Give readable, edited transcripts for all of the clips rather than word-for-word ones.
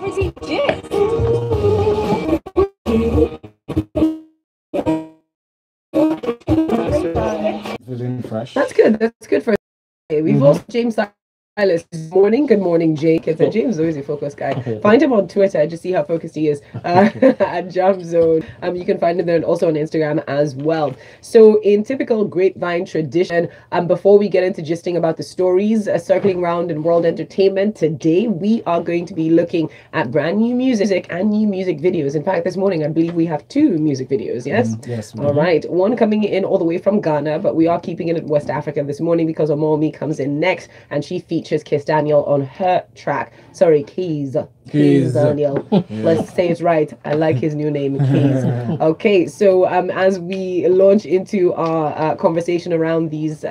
celebrity gist. Feeling fresh. That's good. That's good for. We've also James Silas this morning. Good morning, Jake. It's James is always a focus guy. Find him on Twitter to see how focused he is at Jam Zone. You can find him there and also on Instagram as well. So in typical Grapevine tradition, before we get into gisting about the stories circling around in world entertainment, today we are going to be looking at brand new music and new music videos. In fact, this morning I believe we have 2 music videos. Yes. Yes. All right. One coming in all the way from Ghana, but we are keeping it in West Africa this morning because Omawumi comes in next, and she features Kizz Daniel on her track. Sorry, Kizz Daniel. Let's say it right. I like his new name, Kizz. Okay, so as we launch into our conversation around these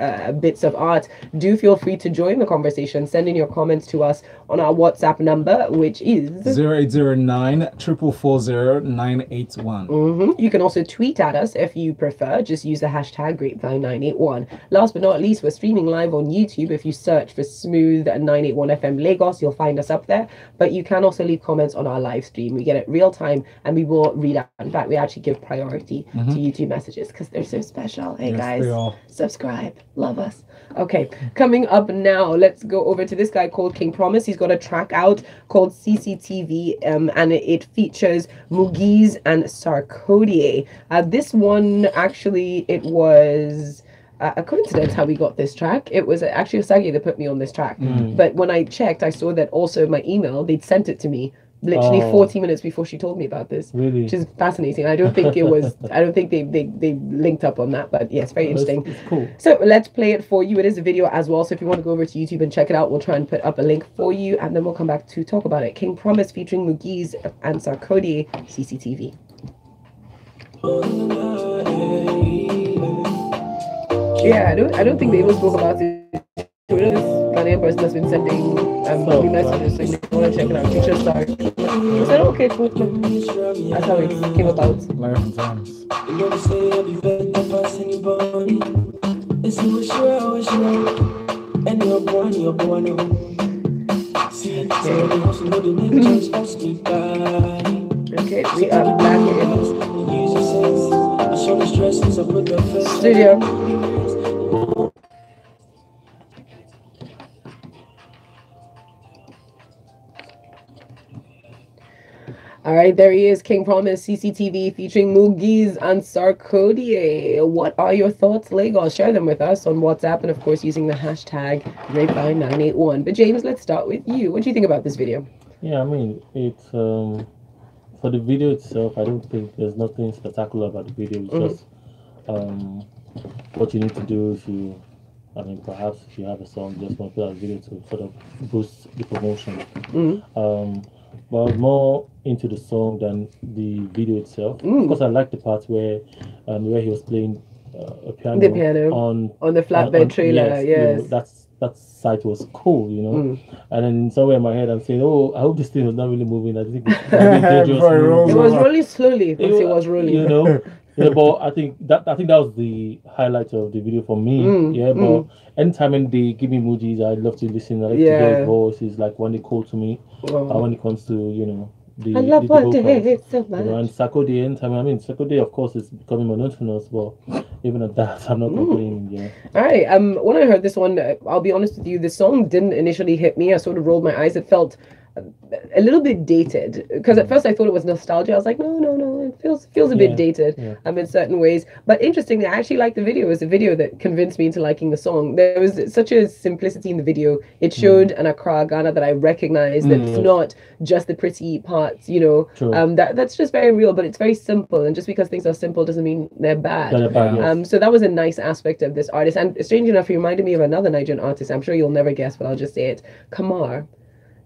bits of art, do feel free to join the conversation. Send in your comments to us on our WhatsApp number, which is 0809 440 981. You can also tweet at us if you prefer. Just use the hashtag Grapevine981. Last but not least, we're streaming live on YouTube. If you search for Smooth 981 FM Lagos, you'll find us up there. But you can also leave comments on our live stream. We get it real time and we will read out. In fact, we actually give priority to YouTube messages because they're so special. Hey guys, subscribe, love us. Okay, coming up now, let's go over to this guy called King Promise. He's got a track out called CCTV, and it features Mugeez and Sardokie. This one, actually, it was a coincidence how we got this track. It was actually Osagi that put me on this track. But when I checked, I saw that also my email, they'd sent it to me literally 40 minutes before she told me about this. Really? Which is fascinating. I don't think it was, I don't think they linked up on that, but yes, very interesting. It's cool. So let's play it for you. It is a video as well, so if you want to go over to YouTube and check it out, we'll try and put up a link for you, and then we'll come back to talk about it. King Promise featuring Mugeez and Sardokie, CCTV. Yeah, I don't think they even spoke about it. This Ghanaian person has been sending me messages saying they want to check it out. Future star. I said, okay, cool. That's how it came about. Life and times. Okay, we are back in studio. All right, there he is, King Promise, CCTV, featuring Mugeez and Sardokie. What are your thoughts, Lagos? Share them with us on WhatsApp, and of course using the hashtag Grapevine981. But James, let's start with you. What do you think about this video? Yeah, I mean, it's for the video itself, I don't think there's nothing spectacular about the video. It's just what you need to do if you, I mean, perhaps if you have a song, just want to put out a video to sort of boost the promotion. But more into the song than the video itself. Because I like the part where he was playing a piano, on the flatbed trailer. Yes, you know, that side was cool, you know. And then somewhere in my head, I'm saying, oh, I hope this thing was not really moving. I think it's dangerous. It was rolling slowly. It was rolling, you know. Yeah, but I think that was the highlight of the video for me. But anytime they give me Mugeez, I love to listen. I like to hear his voice. It's like when they call to me, when it comes to, you know, I love what they hate so much. You know, and Sardokie, anytime, I mean, Sardokie, of course, is becoming monotonous, but even at that, I'm not complaining. Yeah. All right. When I heard this one, I'll be honest with you, the song didn't initially hit me. I sort of rolled my eyes. It felt a little bit dated, because at first I thought it was nostalgia. I was like, no, it feels a bit dated in certain ways. But interestingly, I actually liked the video. It was a video that convinced me into liking the song. There was such a simplicity in the video. It showed an Accra, Ghana that I recognized. That's not just the pretty parts, you know. That's just very real, but it's very simple. And just because things are simple doesn't mean they're bad. So that was a nice aspect of this artist. And strange enough, he reminded me of another Nigerian artist. I'm sure you'll never guess, but I'll just say it. Kamar.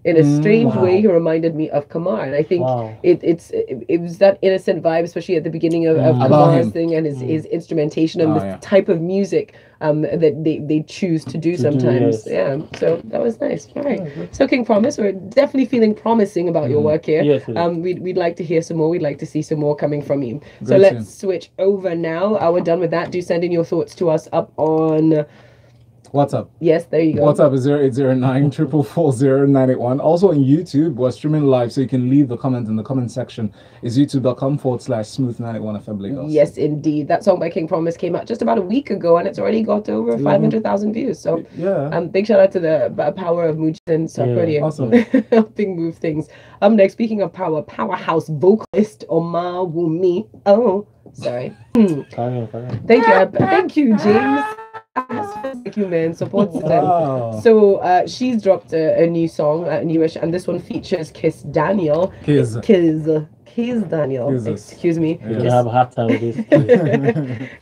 In a strange way, he reminded me of Kamar, and I think it was that innocent vibe, especially at the beginning of Kamar's thing and his instrumentation and the type of music that they choose to do sometimes. Yeah, so that was nice. All right, so King Promise, we're definitely feeling promising about your work here. Yes, we'd like to hear some more. We'd like to see some more coming from you. So let's switch over now. We're done with that. Do send in your thoughts to us up on WhatsApp. Yes, there you go. WhatsApp is 0809 440 981. Also on YouTube, we're streaming live, so you can leave the comment in the comment section. It's youtube.com/smooth91 FM Lagos. Yes, indeed. That song by King Promise came out just about a week ago, and it's already got over 500,000 views. So, big shout out to the power of Mugeez and Sardokie. Awesome. Helping move things. Next, speaking of powerhouse vocalist Omawumi. Oh, sorry. Thank you, James. Thank you, man. Support system. Wow. So she's dropped a new song, newish, and this one features Kizz Daniel. Kizz Daniel. Jesus. Excuse me. You can have a hard time with this.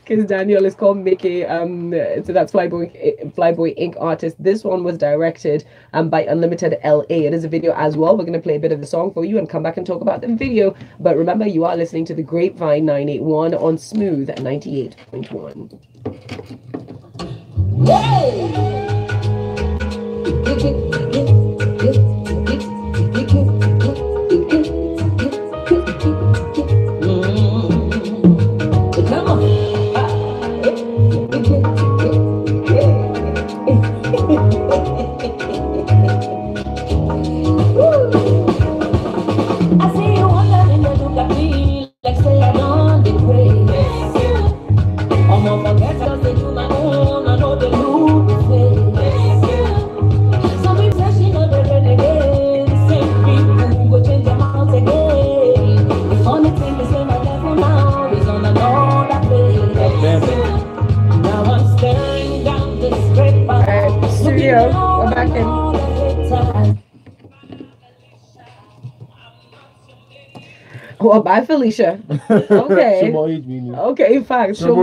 Kizz Daniel is called Mickey. So that's Flyboy Inc. artist. This one was directed by Unlimited LA. It is a video as well. We're gonna play a bit of the song for you and come back and talk about the video. But remember, you are listening to the Grapevine 981 on Smooth at 98.1. Oh, bye, Felicia. Okay. Okay, in fact, all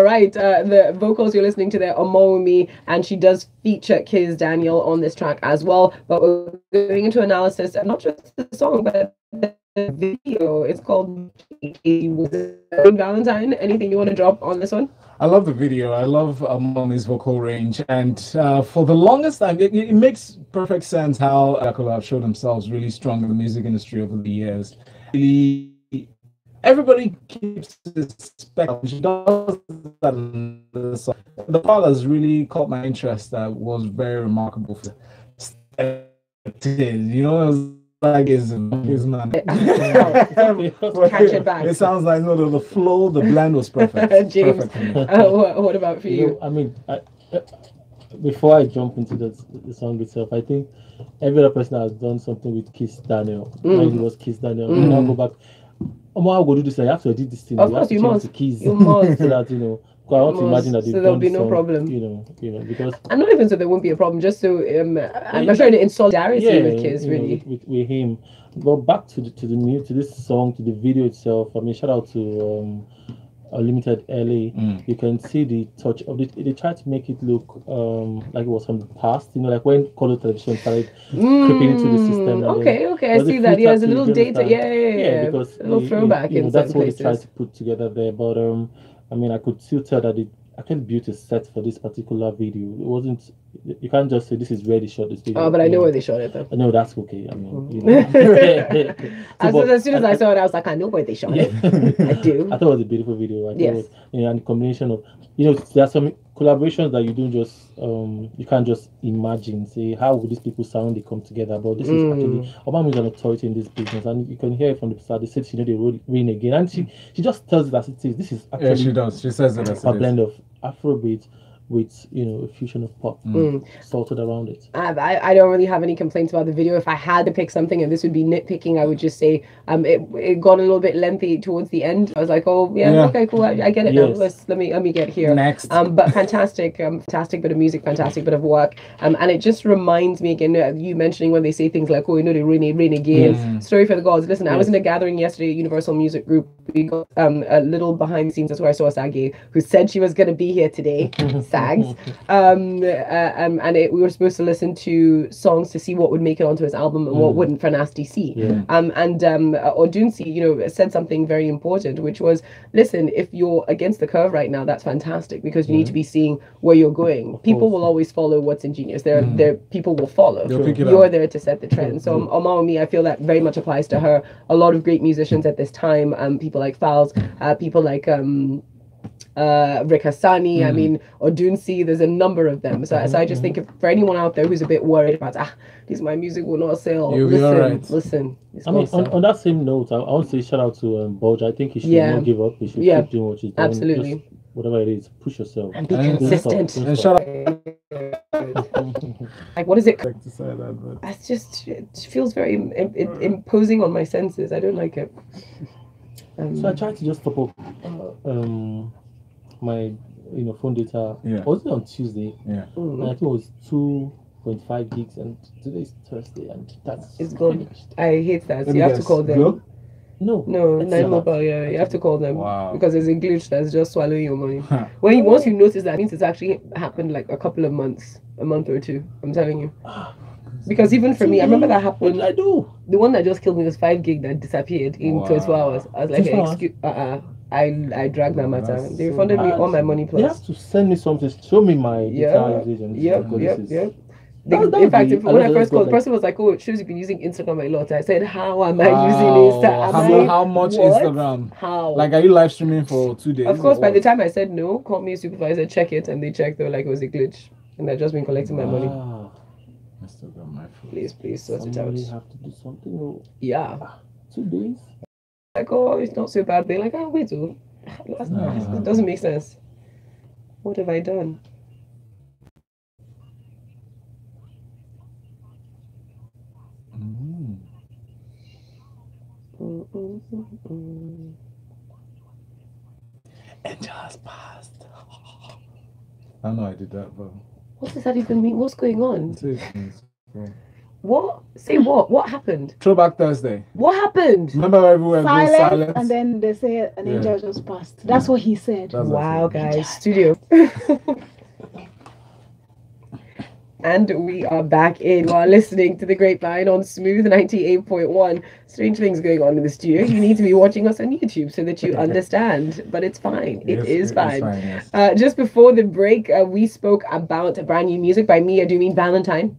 right. The vocals you're listening to there, Omawumi, and she does feature Kizz Daniel on this track as well. But we're going into analysis, and not just the song, but the video. It's called Valentine. Anything you want to drop on this one? I love the video. I love Mommy's vocal range, and for the longest time, it makes perfect sense how Akula have shown themselves really strong in the music industry over the years. Everybody keeps respect. She does that in the song. The part that's really caught my interest that was very remarkable. You know, it was like his man. Catch it back. It sounds like the flow, the blend was perfect. James, what about for you? I mean, before I jump into the song itself, I think every other person has done something with Kizz Daniel. When it was Kizz Daniel, and I'll go back. I'll go do this. I have to do this thing. Of course, you must. You must. So that I want to imagine that so there'll be no problem. Because I'm not even so there won't be a problem. Just so I'm not trying to in solidarity with Kizz, really. With him. But back to this song, to the video itself. I mean, shout out to Unlimited LA. You can see the touch of it. They tried to make it look like it was from the past. Like when color television started creeping into the system. Okay, I see that. Yeah, there's a little data. Yeah. Because a little throwback in that's some what places. they tried to put together there. But I mean, I could still tell that I can't build a set for this particular video. It wasn't. You can't just say this is where they shot this video. Oh, but I know where they shot it though. No, that's okay. I mean, as soon as I saw it, I was like, I know where they shot it. I do. I thought it was a beautiful video. Yes. And the combination of, there are some collaborations that you don't just, you can't just imagine. Say, how would these people sound? They come together, but this is actually Obama is an authority in this business, and you can hear it from the start. They said, they wrote Rain Again, and she just tells it as it is. This is actually she does. She says it as a blend of Afrobeat with a fusion of pop salted around it. I don't really have any complaints about the video. If I had to pick something, and this would be nitpicking, I would just say it got a little bit lengthy towards the end. I was like, okay, cool, I get it now. Let me get here next. But fantastic bit of music, fantastic bit of work, and it just reminds me again, you mentioning when they say things like, they rain again, story for the gods. Listen, I was in a gathering yesterday at Universal Music Group. We got a little behind the scenes. That's where I saw Sagi, who said she was going to be here today. Sags. We were supposed to listen to songs to see what would make it onto his album and what wouldn't for Nasty C. Odunsi, said something very important, which was, listen, if you're against the curve right now, that's fantastic, because you need to be seeing where you're going. People will always follow what's ingenious. People will follow. You're there to set the trend. So Omawumi, I feel that very much applies to her. A lot of great musicians at this time, people like Fowles, people like Rick Hassani, I mean, Odunsi, there's a number of them. So I just think if, for anyone out there who's a bit worried about, this my music will not sell, You'll be all right. listen. I mean, on that same note, I want to say shout out to Bulge. I think he should not give up. He should keep doing what he's doing. Absolutely. Just whatever it is, push yourself. And be consistent. And shout out. Like, what is it? To say that, but That's just, it feels very imposing on my senses. I don't like it. So I tried to just top up my phone data. Yeah. Was it on Tuesday? yeah. And I think it was 2.5 gigs, and today is Thursday, and It's gone. finished. I hate that. Let You me have to guess. call them. Glow? No, That's Nine not- Mobile, you have to call them. Wow. Because there's a glitch that's just swallowing your money. Huh. Once you notice that, means it's actually happened like a couple of months, a month or two. I'm telling you. Because even for me, I remember that What did happened. I do? The one that just killed me was 5 gig that disappeared in 24 Wow. hours. I was like, 24 hours? excuse, I dragged that matter. That's They so refunded me bad. all my money They plus. have to send me something. Show me my data usage. And Yep. That In fact, would be- when I I'd first go called, the like- person was like, "Oh, it shows you've been using Instagram a lot." I said, "How am I using Insta? How much What? Instagram? How? Like, are you live streaming for 2 days? Of course, or by the what? time I said no, call me a supervisor, check it, and they checked. They were like, it was a glitch, and I've just been collecting my money. Ah, Instagram, my phone. Please sort it somebody out. have to do something. Oh, Yeah. 2 days. Like, oh, it's not so bad. They're like, oh, wait, it doesn't make sense. What have I done? And just passed. I know I did that, but What does that even mean? What's going on? it's cool. What? Say what? What happened? Throwback Thursday. What happened? Remember everywhere goes Silence, silence? and then they say an angel just passed. That's what he said. That's what I Wow, said. guys, studio. And we are back in while listening to the Grapevine on Smooth 98.1. Strange things going on in the studio. You need to be watching us on YouTube so that you understand. But it's fine. It is fine. Yes. Just before the break, we spoke about brand new music by me. I do mean Valentine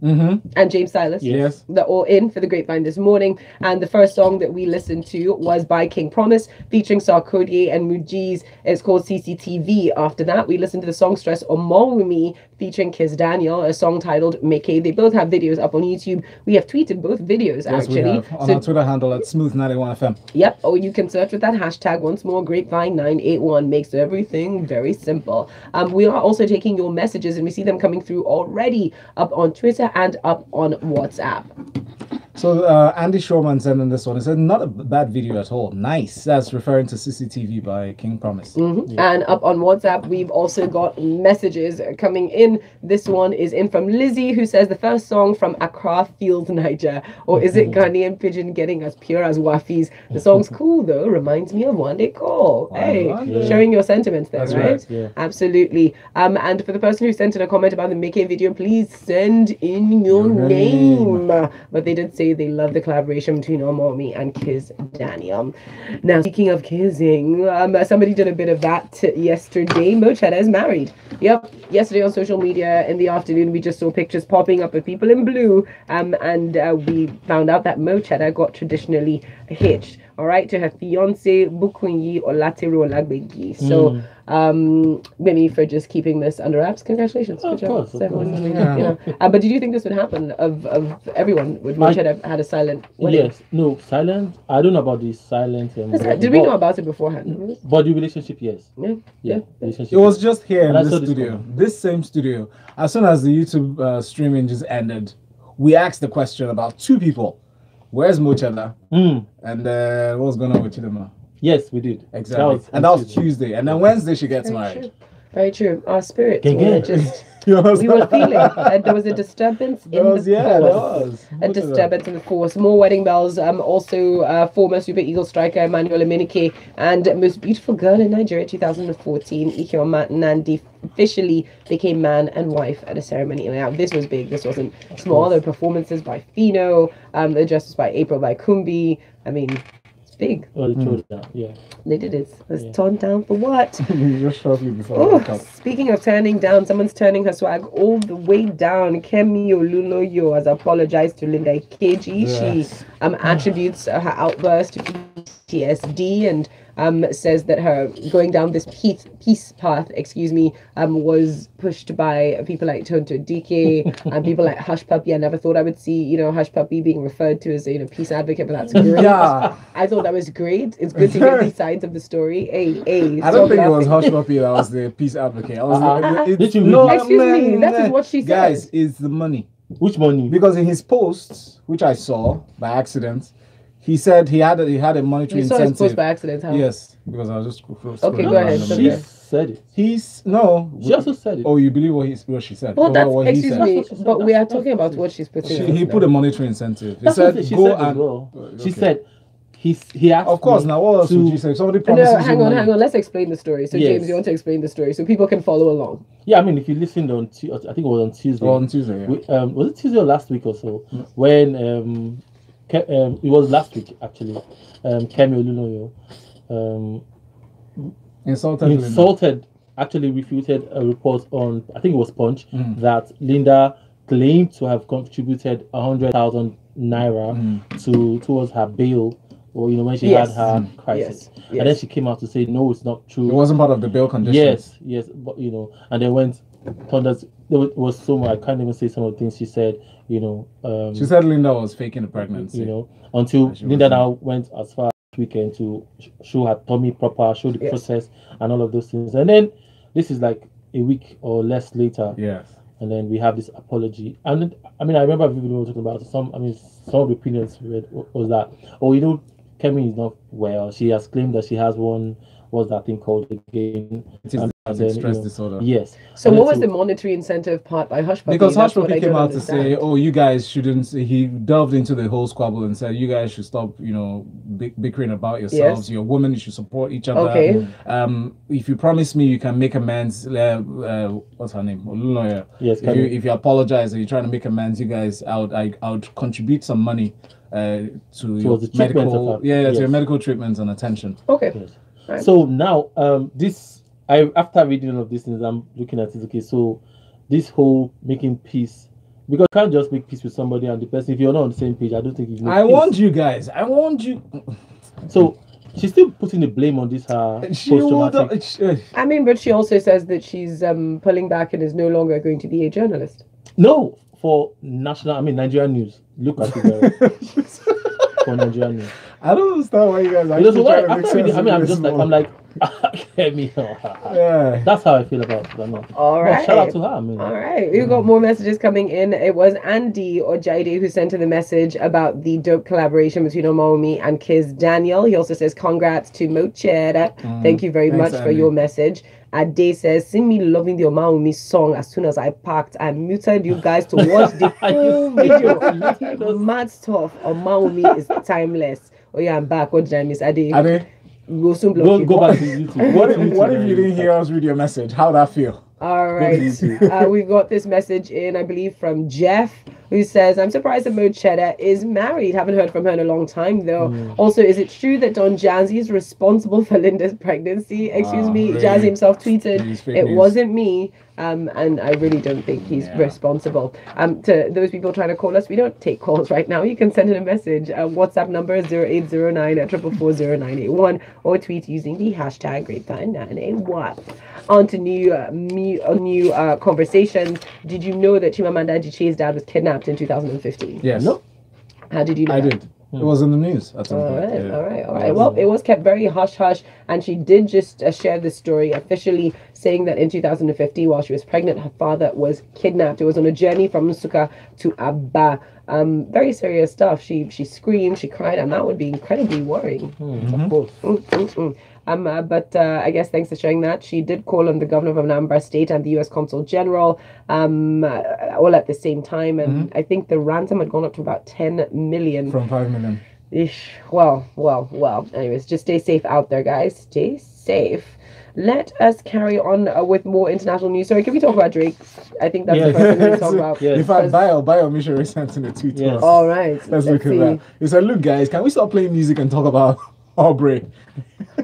and James Silas. Yes. They're all in for the Grapevine this morning. And the first song that we listened to was by King Promise featuring Sardokie and Mugeez. It's called CCTV. After that, we listened to the songstress Omawumi featuring Kizz Daniel, a song titled Nnadi. They both have videos up on YouTube. We have tweeted both videos Yes, actually. we have. On our Twitter handle at Smooth91FM. Yep. Or you can search with that hashtag once more. Grapevine981 makes everything very simple. We are also taking your messages, and we see them coming through already up on Twitter and up on WhatsApp. So Andy Shorman sent in this one. He said, not a bad video at all. Nice. That's referring to CCTV by King Promise. And up on WhatsApp, we've also got messages coming in. This one is in from Lizzie, who says the first song from Accra Field, Niger. Or is it Ghanaian Pigeon getting as pure as Wafis? The song's cool though. Reminds me of One Day Call. Hey, showing your sentiments there, That's right? right, yeah. Absolutely. And for the person who sent in a comment about the Mickey video, please send in your name. But they did say they love the collaboration between Omawumi and Kizz Daniel. Now, speaking of kizzing, somebody did a bit of that yesterday. Mo Cheddar is married. Yep. Yesterday on social media in the afternoon, we just saw pictures popping up of people in blue. And we found out that Mo Cheddar got traditionally hitched, all right, to her fiance, Bukunyi Olatero Olagbegi. So, Mimi, for just keeping this under wraps, congratulations. Of Good job. course, So of everyone, course. you know. But did you think this would happen of everyone? Would Mo Cheddar had a silent wedding? Yes. No. Silent. I don't know about the silent. Did we know about it beforehand? But the relationship, yes. Yeah. Relationship. It was just here And I in saw this this studio, comment. this same studio. As soon as the YouTube streaming just ended, we asked the question about 2 people. Where's Mo Cheddar? And what's going on with Chidema? Yes, we did. Exactly. That was Tuesday. And then Wednesday she gets married. Very true. Our spirits Gang, were gang. just... You know, We were feeling that there was a disturbance in the force. there was. A disturbance in the force. More wedding bells. Also, former Super Eagles striker Emmanuel Emenike and most beautiful girl in Nigeria 2014, Iheoma Nnadi, officially became man and wife at a ceremony. Now, this was big. This wasn't small. There were performances by Fino, the dresses by April by Kumbi. I mean, it's big. Oh, they chose that. Yeah. They did it. It's torn down for what? Just shortly before Oh, the cup. speaking of turning down, someone's turning her swag all the way down. Kemi Olunloyo has apologized to Linda Ikeji. Yes. She attributes her outburst to PTSD and says that her going down this peace path, was pushed by people like Tonto DK and people like Hush Puppy. I never thought I would see, Hush Puppy being referred to as a peace advocate, but that's great. Yeah. I thought that was great. It's good to hear these sides of the story. I don't think it was Hush Puppy that was the peace advocate. I was excuse me, that is what she said. Guys, it's the money. Which money? Because in his posts, which I saw by accident, he said he had a monetary You saw incentive. his post by accident, huh? Yes, because I was just Okay, go ahead. She said it. She also said it. Oh, you believe what she said? Well, that's what he excuse said. me, but we are talking about what she's putting. He put a monetary incentive. He That's said, what she "Go said as and." well. Okay. She said he asked. Of course. Now, what else would you say? If somebody promises No, you hang money- on. Let's explain the story. So, Yes. James, you want to explain the story so people can follow along? Yeah, I mean, if you listened on, I think it was on Tuesday. On Tuesday, yeah. Was it Tuesday or last week or so? When it was last week actually. Kemi Olunloyo insulted, actually refuted a report on, I think it was Punch, that Linda claimed to have contributed 100,000 naira towards her bail, or when she had her crisis, Yes. and then she came out to say no, it's not true. It wasn't part of the bail conditions. Yes, but and then went thunders. There was so much. I can't even say some of the things she said. She said Linda was faking the pregnancy. Until she Linda wasn't. now went as far as weekend to show her tummy proper, show the process and all of those things. And then this is like a week or less later. Yes. And then we have this apology. And I mean, I remember we were talking about some of the opinions we read was that, Kemi is not well. She has claimed that she has what's that thing called again? It is stress disorder. Yes. So what was the monetary incentive part by Hush Puppy? Because Hush That's what Puppy I came don't out to say, understand. you guys shouldn't. He delved into the whole squabble and said, you guys should stop, bickering about yourselves. Yes. You're women, you should support each other. Okay. If you promise me you can make amends, what's her name? Olunloyo. Yes. If you apologize and you're trying to make amends, you guys, I would contribute some money to your the treatment medical, of her. to your medical treatments and attention. Okay. Yes. Right. So now, after reading all of these things, I'm looking at it. Okay, so this whole making peace, because you can't just make peace with somebody and the person, if you're not on the same page, I don't think you. I want you guys. I want you. So she's still putting the blame on this post-traumatic. I mean, but she also says that she's pulling back and is no longer going to be a journalist. No, for Nigerian news. Look at it for Nigerian news. I don't understand why you guys are Because trying to make sense of I'm this just more. like, Kemi. Yeah. That's how I feel about it. All right. Shout out to her. I mean. All right, we've got more messages coming in. It was Andy or Jaide who sent in the message about the dope collaboration between Omawumi and Kizz Daniel. He also says, congrats to Mochera. Thank you very much for your message. Ade says, see me loving the Omawumi song as soon as I packed. I muted you guys to watch the full video. Mad stuff. Omawumi is timeless. Oh yeah, I'm back. What did I miss? Ade? We'll soon block you. Go back to YouTube. What if you didn't hear us read your message? How'd that feel? All right. We've got this message in, I believe, from Jeff, who says, I'm surprised that Mo Cheddar is married. Haven't heard from her in a long time, though. Also, is it true that Don Jazzy is responsible for Linda's pregnancy? Excuse me. Really? Jazzy himself tweeted, Fake it news. wasn't me. And I really don't think he's responsible. To those people trying to call us, we don't take calls right now. You can send in a message. WhatsApp number is 0809 4440981 or tweet using the hashtag Grapevine981. On to new conversations. Did you know that Chimamanda Adichie's dad was kidnapped in 2015? Yes. No. How did you know I that? did. It was in the news at some All point. right, Yeah. all right. Well, it was kept very hush-hush, and she did just share this story officially, saying that in 2015, while she was pregnant, her father was kidnapped. It was on a journey from Nsukka to Aba. Very serious stuff. She screamed, she cried, and that would be incredibly worrying. Of course. But I guess thanks for sharing that. She did call on the governor of Anambra State and the U.S. Consul General all at the same time. And I think the ransom had gone up to about 10 million. From 5 million. Ish. Well. Anyways, just stay safe out there, guys. Stay safe. Let us carry on with more international news. Sorry, can we talk about Drake? I think that's the first thing we talk about. Yes. In fact, Bio Missionary sent in a tweet to Yes. us. All right. Let's look at see. that. He said, look, guys, can we stop playing music and talk about Aubrey?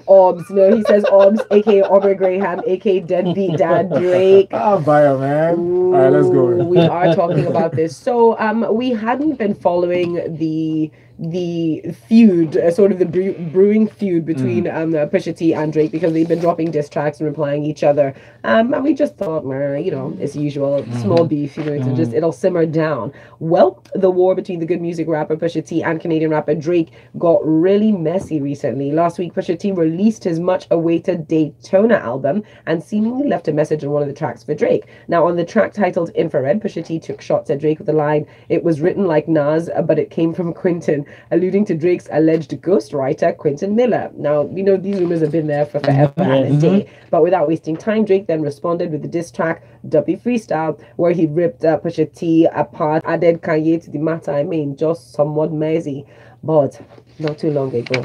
Orbs. No, he says Orbs, aka Aubrey Graham, aka Deadbeat Dad Drake. Bio, man. All right, let's go. We are talking about this. So we hadn't been following the the feud, sort of the brewing feud between Pusha T and Drake, because they've been dropping diss tracks and replying each other. And we just thought, you know, it's usual, small beef, you know, it'll simmer down. Well, the war between the good music rapper Pusha T and Canadian rapper Drake got really messy recently. Last week, Pusha T released his much-awaited Daytona album and seemingly left a message on one of the tracks for Drake. Now, on the track titled Infrared, Pusha T took shots at Drake with the line, "It was written like Nas, but it came from Quentin," alluding to Drake's alleged ghostwriter, Quentin Miller. Now, we know these rumors have been there for forever and a day, but without wasting time, Drake then responded with the diss track, Duppy Freestyle, where he ripped Pusha T apart, added Kanye to the matter. I mean, just somewhat messy, but not too long ago,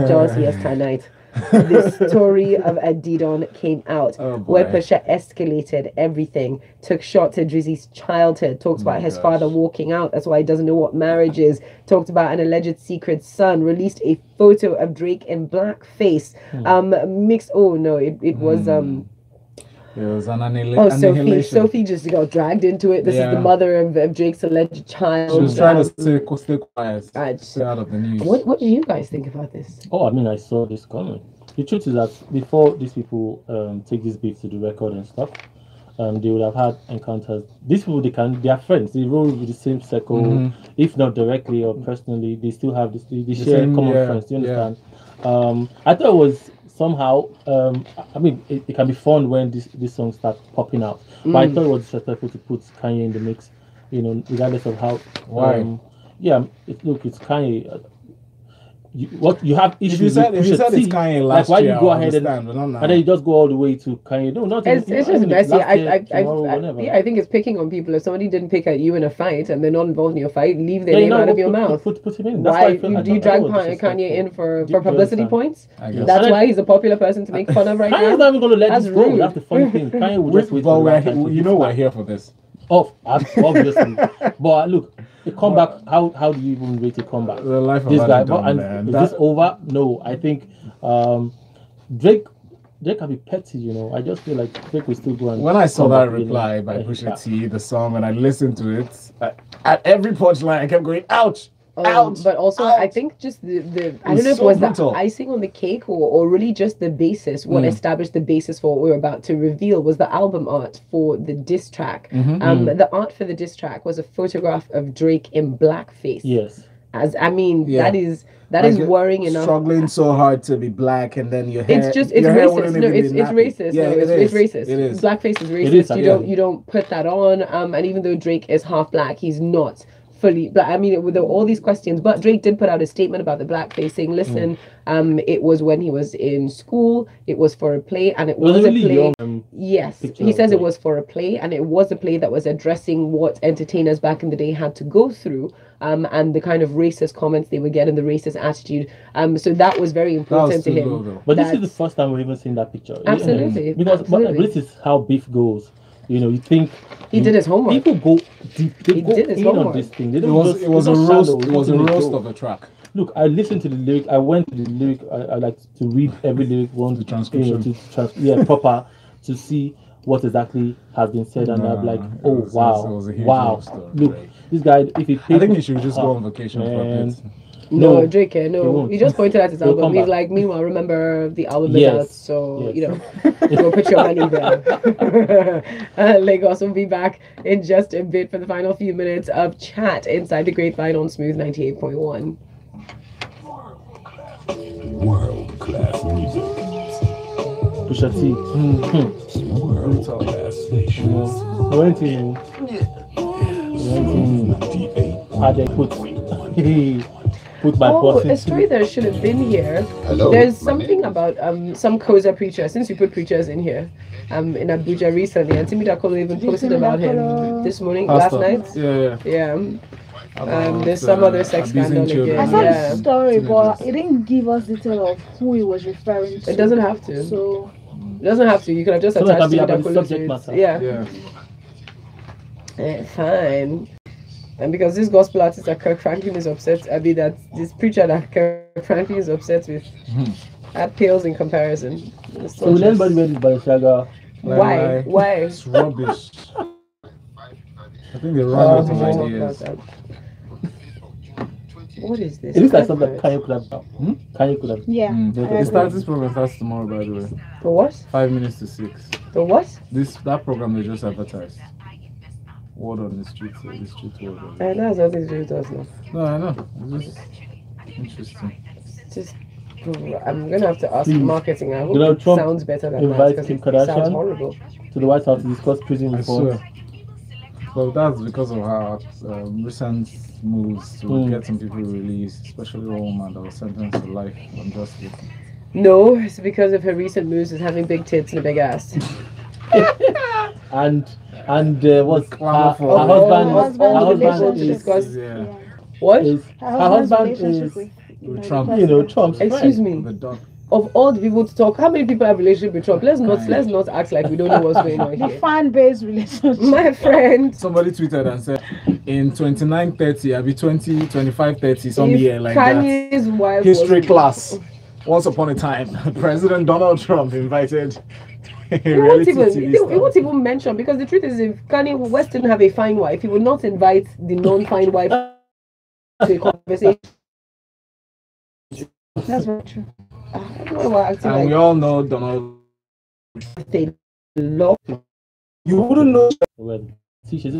just yesterday night, the story of Adidon came out, where Pusha escalated everything, took shots at Drizzy's childhood, talked about his father walking out, that's why he doesn't know what marriage is, talked about an alleged secret son, released a photo of Drake in blackface, mixed, it was an annihilation. Sophie just got dragged into it. This is the mother of Drake's alleged child. She was trying to stay quiet, stay out of the news. What do you guys think about this? Oh, I mean, I saw this coming. The truth is that before these people take this beat to the record and stuff, they would have had encounters. These people, they are friends. They roll with the same circle, if not directly or personally. They still have they share common friends. Do you understand? I thought it was somehow, I mean, it can be fun when this song starts popping out. But I thought it was disrespectful to put Kanye in the mix, you know, regardless of how. Why? It's Kanye. You have issues if you said with it's Kanye last why year, you go ahead and then you just go all the way to Kanye? No, not it's just messy. I think it's picking on people. If somebody didn't pick at you in a fight and they're not involved in your fight, leave their name out of your mouth. Put him in. Why do you drag Kanye in for publicity points? That's why he's a popular person to make fun of right now. Kanye's not even going to let this go. That's the funny thing. Kanye will just wait for we're here for this. Oh, obviously. But look, a comeback. How do you even rate a comeback? The life of this guy. Is this over? No, I think Drake can be petty. You know, I just feel like Drake will still go and. When I saw that reply by Pusha T, the song, and I listened to it, at every punchline, I kept going, "Ouch." But also, I think just the I don't know if it was the icing on the cake or really just the basis. What established the basis for what we were about to reveal was the album art for the diss track. The art for the diss track was a photograph of Drake in blackface. Yes. That is worrying enough. Struggling so hard to be black, and then your hair. It's racist. No, it's racist. Yeah, it's racist. It is. Blackface is racist. You don't put that on. And even though Drake is half black, he's not fully black. I mean, with all these questions, but Drake did put out a statement about the blackface, saying, "Listen, it was when he was in school. It was for a play, and it was a play." Yes, he says it was for a play, and it was a play that was addressing what entertainers back in the day had to go through, and the kind of racist comments they would get and the racist attitude. So that was very important to him. But this is the first time we're even seeing that picture. Absolutely, because this is how beef goes. You know, you think he did his homework. People go deep. He did his homework on this thing. It was a roast of a track. Look, I listened to the lyric. I went to the lyric. I like to read every lyric once. The transcription. Proper to see what exactly has been said, and I'm like, oh wow. Look, this guy. If he paid, I think he should just go on vacation for a bit. No, Drake, no. He just pointed at his album. He's like, meanwhile, remember the album is out, so, you know, go put your money there. Lagos will be back in just a bit for the final few minutes of chat inside the Grapevine on Smooth 98.1. World-class music. Pusha T. World-class stations. I went to put my a story that should have been here. Hello, there's something about some Koza preacher, since you put preachers in here, in Abuja recently, and Timmy Dakolo even posted about him this morning, last night. Yeah. There's some other sex scandal again. I saw the story, but it didn't give us detail of who he was referring to. It doesn't have to. So it doesn't have to. You could have just attached Timmy Dakolo to it. Yeah. Fine. And because this gospel artist that Kirk Franklin is upset, that this preacher that Kirk Franklin is upset with, that pales in comparison. So will anybody wear this Balenciaga? Why? It's rubbish. I think they run out of ideas. What is this? It looks like something that Kanye could have done. Kanye could have. Yeah. This program starts tomorrow, by the way. The what? 5 minutes to 6. The what? That program they just advertised. Word on the street, the street word. That has nothing to do with us now. No, I know. It's just interesting. Just, I'm gonna have to ask marketing. I hope Donald it Trump sounds better than that invites because Kim it sounds Kardashian horrible. to the White House to discuss prison I reform. swear. Well, that's because of her recent moves to get some people released, especially a woman that was sentenced to life unjustly. No, it's because of her recent moves is having big tits and a big ass. and what's Clamor for her husband relationship. is Yeah. What? Her husband relationship is With Trump. Trump's Excuse friend. me. The dog. Of all the people to talk, how many people have a relationship with Trump? Let's not act like we don't know what's going on The here. fan base relationship. My friend, Somebody tweeted and said, in 2930, I'll be 2530, some if year like that. Kanye's wife History was- class. Once upon a time, President Donald Trump invited a He won't reality even, TV he star. won't even mention, because the truth is, if Kanye West didn't have a fine wife, he would not invite the non-fine wife to a conversation. That's very true. I don't know why acting And we like all know Donald. they love. You wouldn't know. Well, see, she's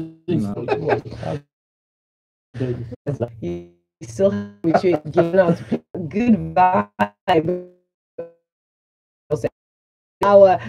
He still have you giving out good vibe. Our